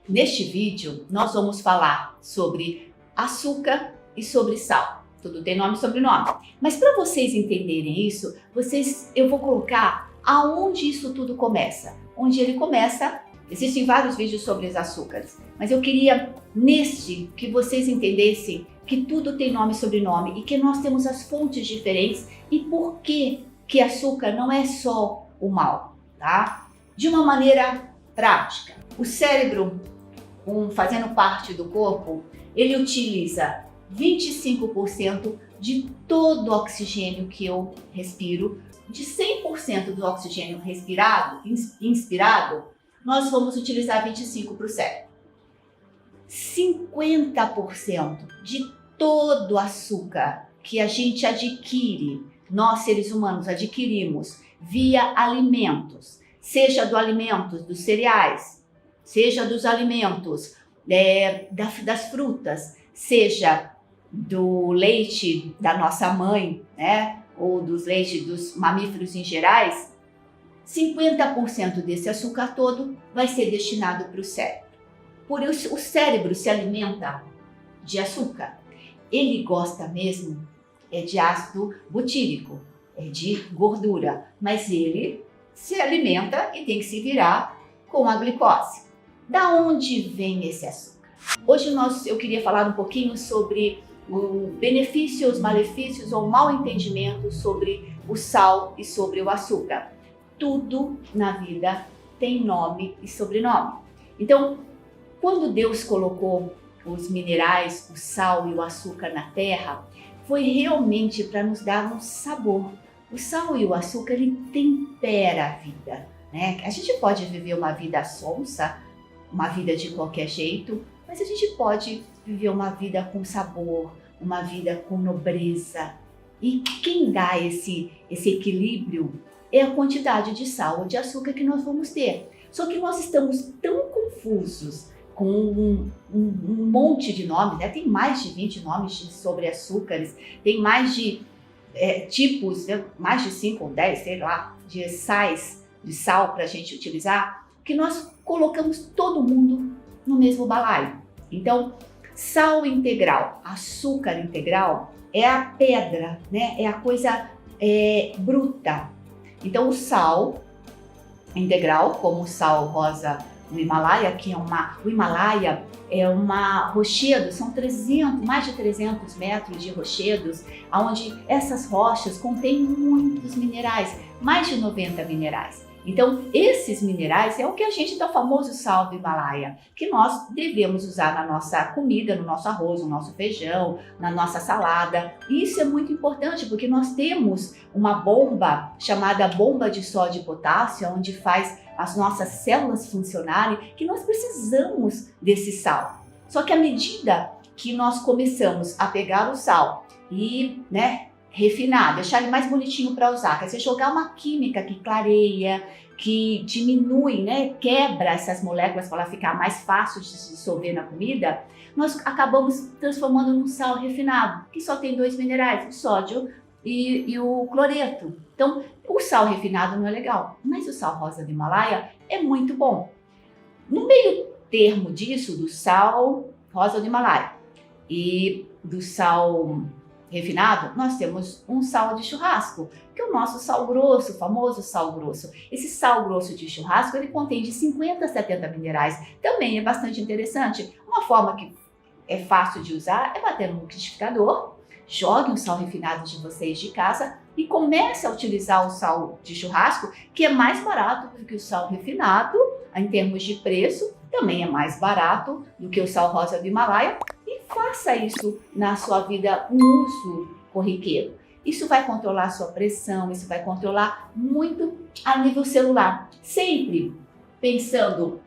Neste vídeo, nós vamos falar sobre açúcar e sobre sal. Tudo tem nome e sobrenome. Mas para vocês entenderem isso, eu vou colocar aonde isso tudo começa. Onde ele começa, existem vários vídeos sobre os açúcares, mas eu queria, neste, que vocês entendessem que tudo tem nome e sobrenome e que nós temos as fontes diferentes e por que açúcar não é só o mal, tá? De uma maneira prática, o cérebro, fazendo parte do corpo, ele utiliza 25% de todo o oxigênio que eu respiro. De 100% do oxigênio inspirado, nós vamos utilizar 25% para o cérebro. 50% de todo o açúcar que a gente adquire, nós seres humanos adquirimos via alimentos, seja do alimentos dos cereais, seja dos alimentos das frutas, seja do leite da nossa mãe, né? Ou dos leites dos mamíferos em gerais, 50% desse açúcar todo vai ser destinado para o cérebro. Por isso, o cérebro se alimenta de açúcar. Ele gosta mesmo de ácido butírico, de gordura, mas ele se alimenta e tem que se virar com a glicose. Da onde vem esse açúcar? Hoje eu queria falar um pouquinho sobre os benefícios, malefícios ou mal entendimento sobre o sal e sobre o açúcar. Tudo na vida tem nome e sobrenome. Então, quando Deus colocou os minerais, o sal e o açúcar na terra, foi realmente para nos dar um sabor. O sal e o açúcar, ele tempera a vida, né? A gente pode viver uma vida sonsa, uma vida de qualquer jeito, mas a gente pode viver uma vida com sabor, uma vida com nobreza. E quem dá esse equilíbrio é a quantidade de sal ou de açúcar que nós vamos ter. Só que nós estamos tão confusos com um monte de nomes, né? Tem mais de 20 nomes sobre açúcares, tem mais de tipos, né? Mais de 5 ou 10, sei lá, de sal para a gente utilizar, que nós colocamos todo mundo no mesmo balaio. Então, sal integral, açúcar integral é a pedra, né? É a coisa bruta. Então, o sal integral, como o sal rosa no Himalaia, o Himalaia é uma rochedo, são mais de 300 metros de rochedos, onde essas rochas contêm muitos minerais, mais de 90 minerais. Então, esses minerais é o que a gente dá o famoso sal do Himalaia, que nós devemos usar na nossa comida, no nosso arroz, no nosso feijão, na nossa salada. E isso é muito importante, porque nós temos uma bomba chamada bomba de sódio e potássio, onde faz as nossas células funcionarem, que nós precisamos desse sal. Só que à medida que nós começamos a pegar o sal e, refinar, deixar ele mais bonitinho para usar, quer dizer, jogar uma química que clareia, que diminui, quebra essas moléculas para ela ficar mais fácil de se dissolver na comida, nós acabamos transformando num sal refinado, que só tem 2 minerais, o sódio e o cloreto. Então, o sal refinado não é legal, mas o sal rosa do Himalaia é muito bom. No meio termo disso, do sal rosa do Himalaia e do sal refinado, nós temos um sal de churrasco, que é o nosso sal grosso, o famoso sal grosso. Esse sal grosso de churrasco, ele contém de 50 a 70 minerais. Também é bastante interessante. Uma forma que é fácil de usar é bater no liquidificador, jogue um sal refinado de vocês de casa e comece a utilizar o sal de churrasco, que é mais barato do que o sal refinado, em termos de preço, também é mais barato do que o sal rosa do Himalaia. Faça isso na sua vida, um uso corriqueiro. Isso vai controlar a sua pressão, isso vai controlar muito a nível celular. Sempre pensando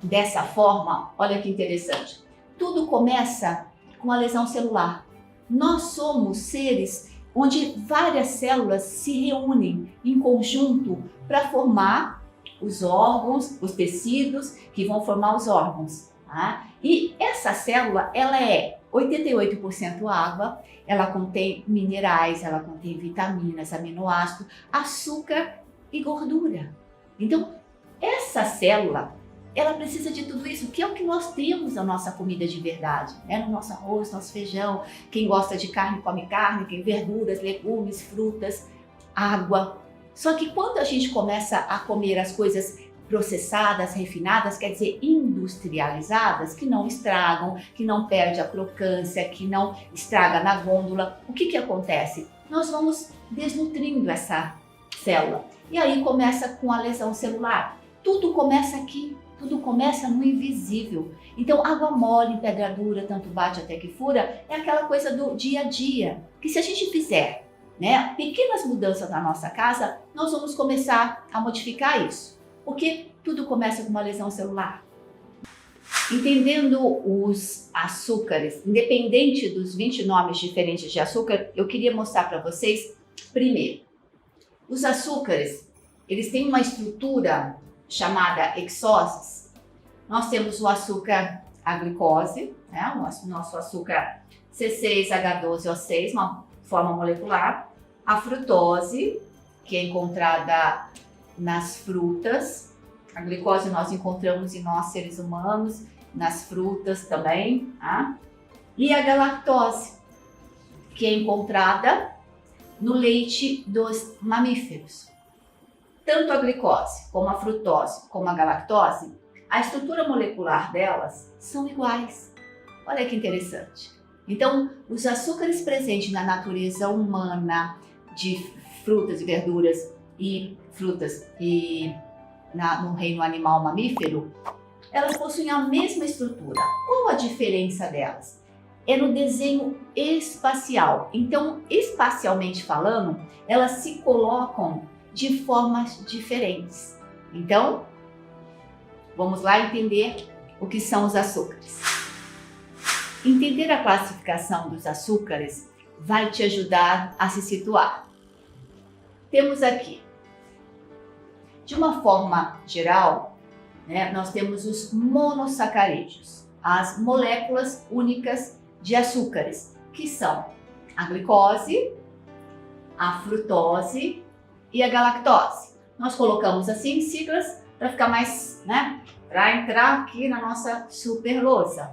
dessa forma, olha que interessante. Tudo começa com a lesão celular. Nós somos seres onde várias células se reúnem em conjunto para formar os órgãos, os tecidos que vão formar os órgãos. Tá? E essa célula, ela é 88% água, ela contém minerais, ela contém vitaminas, aminoácidos, açúcar e gordura. Então, essa célula, ela precisa de tudo isso, que é o que nós temos na nossa comida de verdade, né? No nosso arroz, nosso feijão. Quem gosta de carne, come carne, tem verduras, legumes, frutas, água. Só que quando a gente começa a comer as coisas processadas, refinadas, quer dizer, industrializadas, que não estragam, que não perde a crocância, que não estraga na gôndola, o que acontece? Nós vamos desnutrindo essa célula. E aí começa com a lesão celular. Tudo começa aqui, tudo começa no invisível. Então, água mole, pedra dura, tanto bate até que fura, é aquela coisa do dia a dia, que se a gente fizer, né, pequenas mudanças na nossa casa, nós vamos começar a modificar isso. Porque tudo começa com uma lesão celular. Entendendo os açúcares, independente dos 20 nomes diferentes de açúcar, eu queria mostrar para vocês, primeiro, os açúcares, eles têm uma estrutura chamada hexoses. Nós temos o açúcar, a glicose, né, o nosso açúcar C6H12O6, uma forma molecular, a frutose, que é encontrada nas frutas. A glicose nós encontramos em nós seres humanos, nas frutas também, tá? E a galactose, que é encontrada no leite dos mamíferos. Tanto a glicose, como a frutose, como a galactose, a estrutura molecular delas são iguais. Olha que interessante. Então, os açúcares presentes na natureza humana de frutas e verduras no reino animal mamífero, elas possuem a mesma estrutura. Qual a diferença delas? É no desenho espacial. Então, espacialmente falando, elas se colocam de formas diferentes. Então, vamos lá entender o que são os açúcares. Entender a classificação dos açúcares vai te ajudar a se situar. Temos aqui, de uma forma geral, né, nós temos os monossacarídeos, as moléculas únicas de açúcares, que são a glicose, a frutose e a galactose. Nós colocamos assim siglas para ficar mais, né, para entrar aqui na nossa super lousa.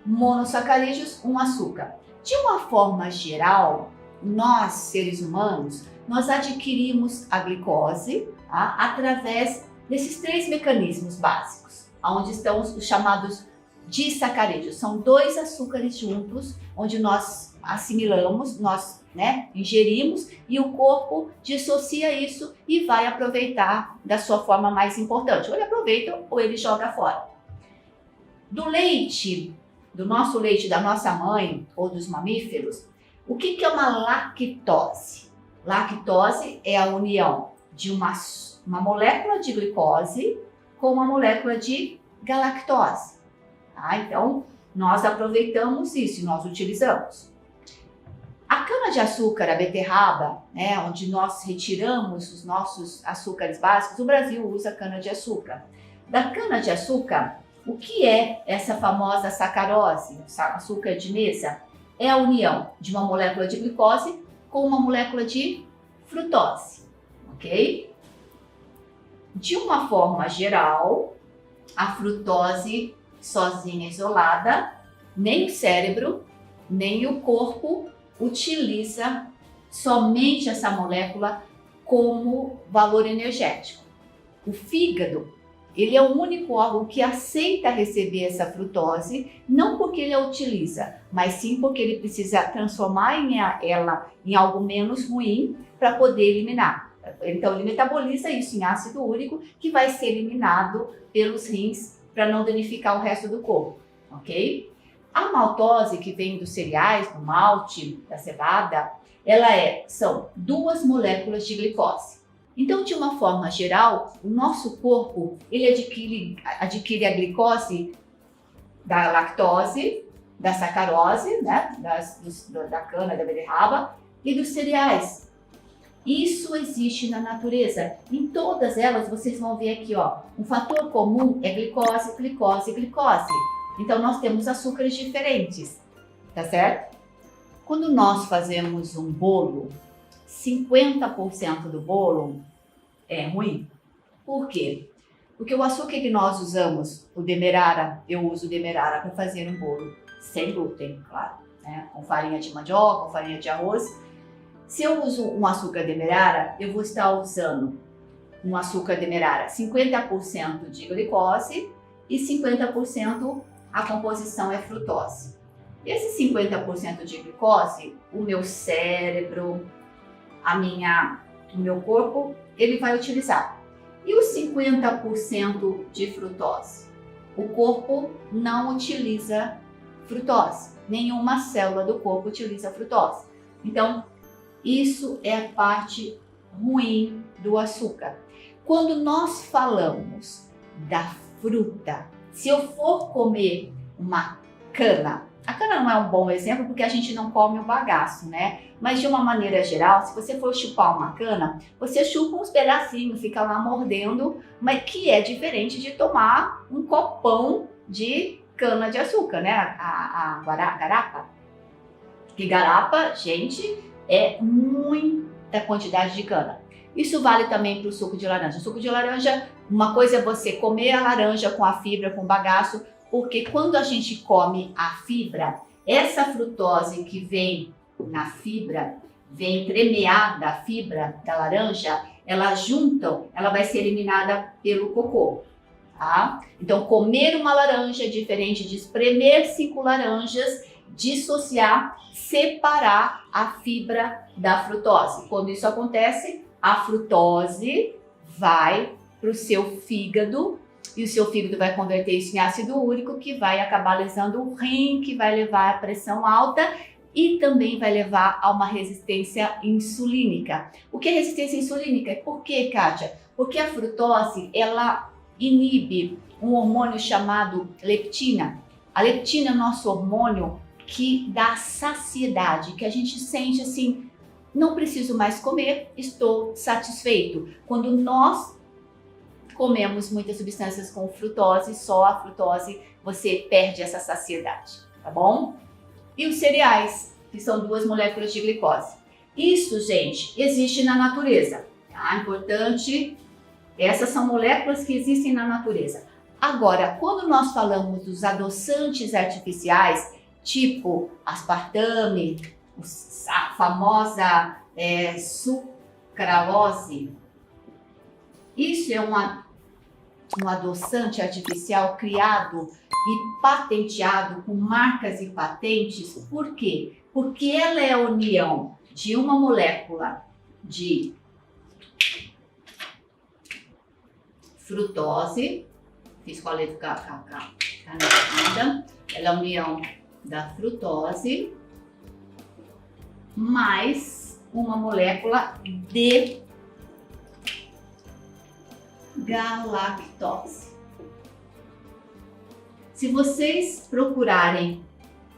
Monossacarídeos, um açúcar. De uma forma geral, nós, seres humanos, nós adquirimos a glicose, tá, através desses 3 mecanismos básicos, onde estão os chamados disacarídeos. São 2 açúcares juntos, onde nós assimilamos, nós, né, ingerimos, e o corpo dissocia isso e vai aproveitar da sua forma mais importante. Ou ele aproveita ou ele joga fora. Do leite, do nosso leite, da nossa mãe ou dos mamíferos, o que é uma lactose? Lactose é a união de uma molécula de glicose com uma molécula de galactose. Tá? Então, nós aproveitamos isso e nós utilizamos. A cana-de-açúcar, a beterraba, né, onde nós retiramos os nossos açúcares básicos, o Brasil usa cana-de-açúcar. Da cana-de-açúcar, o que é essa famosa sacarose, açúcar de mesa? É a união de uma molécula de glicose com uma molécula de frutose, ok? De uma forma geral, a frutose sozinha, isolada, nem o cérebro, nem o corpo utiliza somente essa molécula como valor energético. O fígado, ele é o único órgão que aceita receber essa frutose, não porque ele a utiliza, mas sim porque ele precisa transformar ela em algo menos ruim para poder eliminar. Então ele metaboliza isso em ácido úrico, que vai ser eliminado pelos rins para não danificar o resto do corpo, ok? A maltose, que vem dos cereais, do malte, da cevada, são 2 moléculas de glicose. Então, de uma forma geral, o nosso corpo ele adquire a glicose da lactose, da sacarose, né, da cana, da beterraba e dos cereais. Isso existe na natureza. Em todas elas, vocês vão ver aqui, ó, um fator comum é glicose, glicose, glicose. Então, nós temos açúcares diferentes, tá certo? Quando nós fazemos um bolo, 50% do bolo é ruim. Por quê? Porque o açúcar que nós usamos, o demerara, eu uso o demerara para fazer um bolo sem glúten, claro, né? Com farinha de mandioca, com farinha de arroz. Se eu uso um açúcar demerara, eu vou estar usando um açúcar demerara 50% de glicose e 50% a composição é frutose. Esse 50% de glicose, o meu cérebro, o meu corpo, ele vai utilizar. E os 50% de frutose? O corpo não utiliza frutose. Nenhuma célula do corpo utiliza frutose. Então, isso é a parte ruim do açúcar. Quando nós falamos da fruta, se eu for comer uma cana, a cana não é um bom exemplo porque a gente não come o bagaço, né? Mas de uma maneira geral, se você for chupar uma cana, você chupa uns pedacinhos, fica lá mordendo, mas que é diferente de tomar um copão de cana de açúcar, né? A garapa. Que garapa, gente, é muita quantidade de cana. Isso vale também para o suco de laranja. O suco de laranja, uma coisa é você comer a laranja com a fibra, com o bagaço, porque quando a gente come a fibra, essa frutose que vem na fibra, vem entremeada a fibra da laranja, elas juntam, ela vai ser eliminada pelo cocô, tá? Então, comer uma laranja é diferente de espremer 5 laranjas, dissociar, separar a fibra da frutose. Quando isso acontece, a frutose vai para o seu fígado, e o seu fígado vai converter isso em ácido úrico, que vai acabar lesando o rim, que vai levar a pressão alta e também vai levar a uma resistência insulínica. O que é resistência insulínica? Por quê, Kátia? Porque a frutose, ela inibe um hormônio chamado leptina. A leptina é o nosso hormônio que dá saciedade, que a gente sente assim, não preciso mais comer, estou satisfeito. Quando nós comemos muitas substâncias com frutose, só a frutose, você perde essa saciedade, tá bom? E os cereais, que são 2 moléculas de glicose. Isso, gente, existe na natureza, tá? Importante, essas são moléculas que existem na natureza. Agora, quando nós falamos dos adoçantes artificiais, tipo aspartame, a famosa sucralose, isso é um adoçante artificial criado e patenteado com marcas e patentes. Por quê? Porque ela é a união de uma molécula de frutose, fiz com a letra caneta, ela é a união da frutose mais uma molécula de galactose. Se vocês procurarem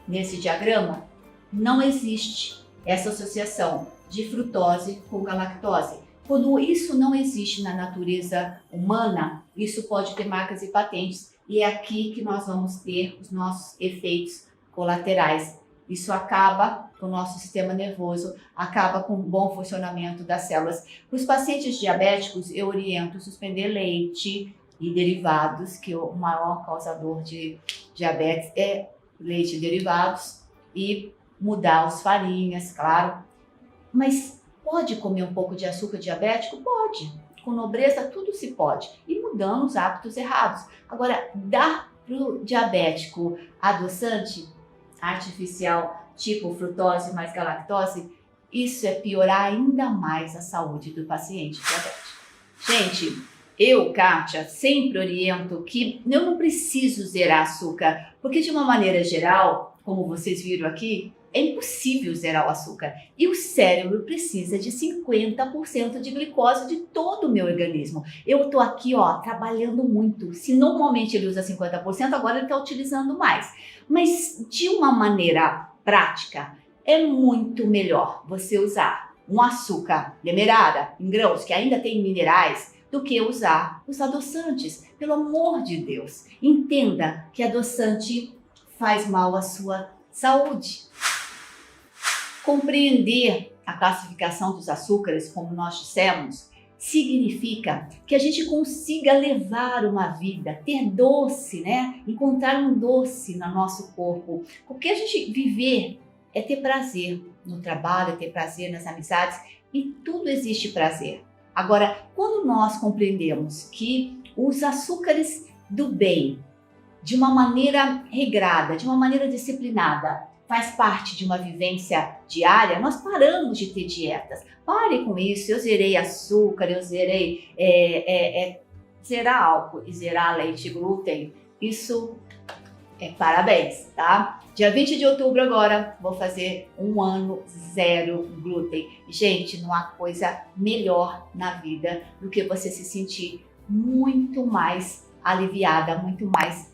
nesse diagrama, não existe essa associação de frutose com galactose. Quando isso não existe na natureza humana, isso pode ter marcas e patentes, e é aqui que nós vamos ter os nossos efeitos colaterais. Isso acaba com o nosso sistema nervoso, acaba com o bom funcionamento das células. Para os pacientes diabéticos, eu oriento suspender leite e derivados, que o maior causador de diabetes é leite e derivados, e mudar as farinhas, claro. Mas pode comer um pouco de açúcar diabético? Pode. Com nobreza, tudo se pode. E mudando os hábitos errados. Agora, dar para o diabético adoçante artificial, tipo frutose mais galactose, isso é piorar ainda mais a saúde do paciente diabético. Gente, eu, Kátia, sempre oriento que eu não preciso zerar açúcar, porque de uma maneira geral, como vocês viram aqui, é impossível zerar o açúcar. E o cérebro precisa de 50% de glicose de todo o meu organismo. Eu tô aqui, ó, trabalhando muito. Se normalmente ele usa 50%, agora ele está utilizando mais. Mas de uma maneira prática, é muito melhor você usar um açúcar demerara em grãos, que ainda tem minerais, do que usar os adoçantes. Pelo amor de Deus, entenda que adoçante faz mal à sua saúde. Compreender a classificação dos açúcares, como nós dissemos, significa que a gente consiga levar uma vida, ter doce, né? Encontrar um doce no nosso corpo. Porque a gente viver é ter prazer no trabalho, é ter prazer nas amizades e tudo existe prazer. Agora, quando nós compreendemos que os açúcares do bem, de uma maneira regrada, de uma maneira disciplinada, faz parte de uma vivência diária, nós paramos de ter dietas. Pare com isso, eu zerei açúcar, eu zerei zerar álcool e zerar leite e glúten. Isso é parabéns, tá? Dia 20 de outubro agora, vou fazer 1 ano zero glúten. Gente, não há coisa melhor na vida do que você se sentir muito mais aliviada, muito mais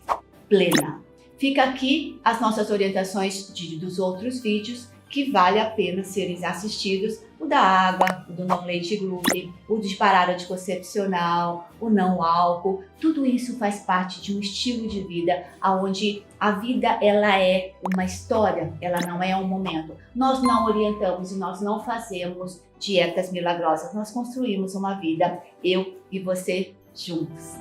plena. Fica aqui as nossas orientações dos outros vídeos que vale a pena serem assistidos. O da água, o do não leite e glúten, o de parada anticoncepcional, o não álcool. Tudo isso faz parte de um estilo de vida onde a vida ela é uma história, ela não é um momento. Nós não orientamos e nós não fazemos dietas milagrosas. Nós construímos uma vida, eu e você juntos.